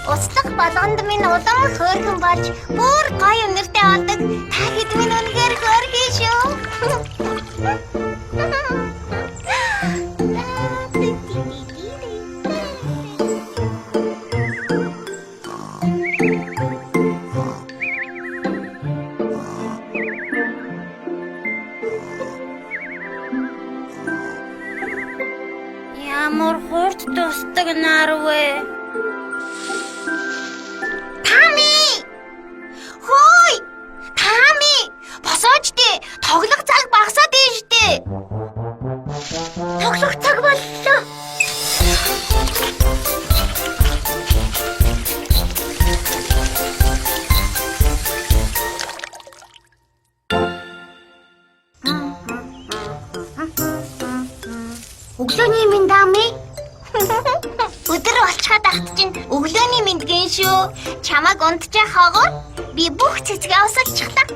Услах болгонд минь улам хөөрхөн болж бүр гоё үнэртэй болдог. Та хэд минь үнэхээр хөөрхөн шүү. Ямар хурд тусдаг нар вэ? Тами! Хөөй! Тами! Босооч дээ. Тоглох цаг багасаад байна штэ. Тоглох цаг боллоо. Өглөөний минь Тами. Өдөр болчиход ахт чинь өглөөний минь гэн шүү. Чамайг унтчих хаагур би бүх цэцгээ усалчихлаа.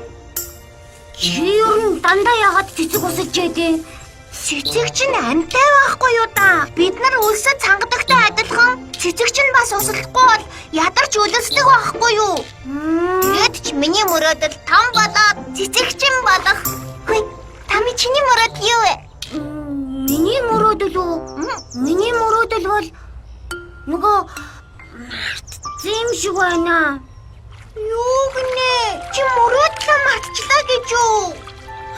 Чи юу н дандаа ягаад цэцэг усалж яадэ? Цэцэг чинь амьтай байхгүй юу да? Бид нар үлсэд цангадагтай адилхан цэцэг чинь бас услахгүй бол ядарч өлөсдөг байхгүй юу? Тэгээд ч миний мөрөөдөл том болоод цэцэг чинь болох. Хөөе, Тами чиний мөрөөдөл юу вэ? Миний мөрөөдөл үү? Миний мөрөөдөл бол нөгөө зэм шиг байна. Юу гинэ? Чи мөрөөдлөө мартчихлаа гэж юу?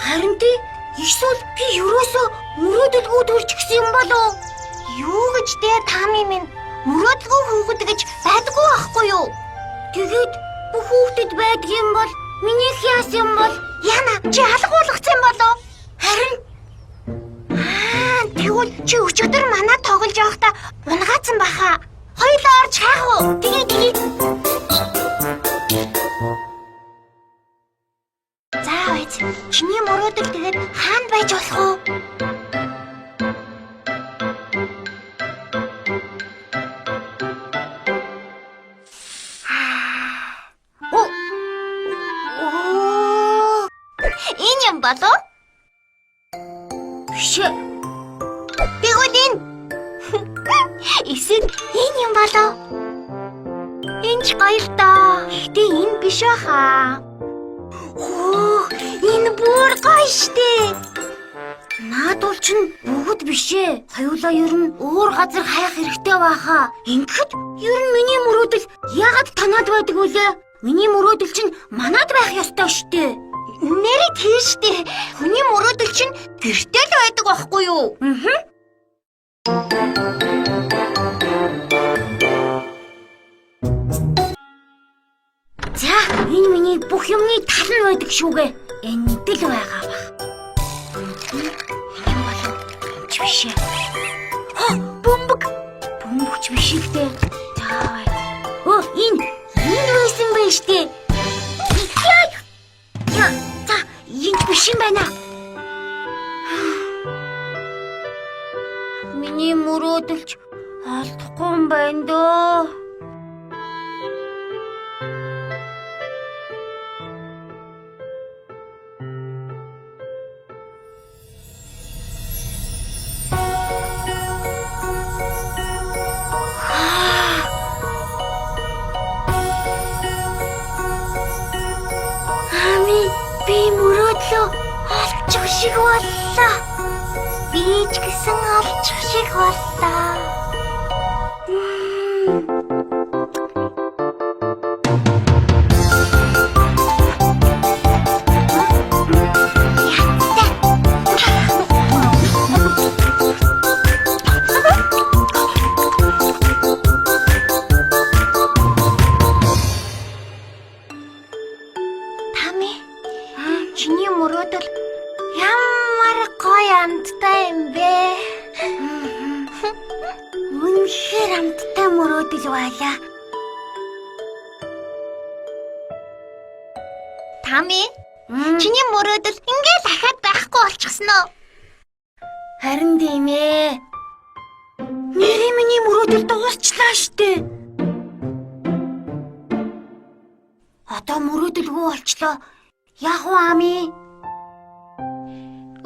Харин тий эсвэл би ерөөсөө мөрөөдөлгүй төрж гисэн юм болов? Юу гэж дээ Тами минь? Мөрөөдөлгүй хүүхэд гэж байдгүй байхгүй юу? Тэгээд бүх хүүхдэд байдаг юм бол минийх яасан юм бол? Яна, чи алга болгоцсон юм болов? Харин тэгвэл чи өчигдөр манаа тоглож явахдаа унгаацсан баха. Хоёулаа орж хаах уу? Тэгээ. За байц. Чиний мөрөөдөл тэгээд хаана байж болох вэ? Энэ юм болов? биш. Тэгвэл энэ. Эсвэл энэ юм болов? Энэ ч гоё л доо. Гэтэ энэ биш баха. Энэ бүр гоё штэ. Наадвал чинь бүгд бишээ. Хоёулаа ер нь өөр газар хаях хэрэгтэй баха. Ингэхэд ер нь миний мөрөөдөл ягаад танаад байдаг вүлээ? Миний мөрөөдөл чинь манад байх ёстой штэ. Нэрээ тийштэй. Хүний мөрөөдөл чинь гэртэл байдаг байхгүй юу? За, энэ миний бүх юмны тал нь байдаг шүүгээ. Энд л байгаа бах. Энэ болов ч биш ээ. Бөмбөг. Бөмбөгч биш ихтэй. Заавал. Энэ байсан байж тээ. За, энэ биш юм байна. Миний мөрөөдөлч алдахгүй юм байна дөө. Би мөрөөдлөө олчих шиг боллоо. Би ч гэсэн олчих шиг боллоо. Чиний мөрөөдөл ямар гоё амттай юм бэ? Үнэхээр амттай мөрөөдөл байлаа. Тами, чиний мөрөөдөл ингээд дахиад байхгүй болчихсон уу? Харин тийм ээ. Нэрээ миний мөрөөдөл дуусчлаа штэ. Одоо мөрөөдөлгүй болчлоо. Яах вэ Ами?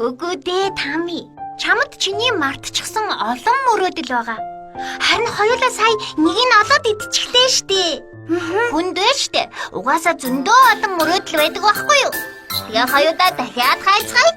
Үгүй дээ Тами. Чамд чиний мартчихсан олон мөрөөдөл байгаа. Харин хоёулаа сая нэг нь олоод идчихлээ штэ. Хүнд вэ штэ. Угаасаа зөндөө олон мөрөөдөл байдаг байхгүй юу? Тэгээ хоёулаа дахиад хайцгаая.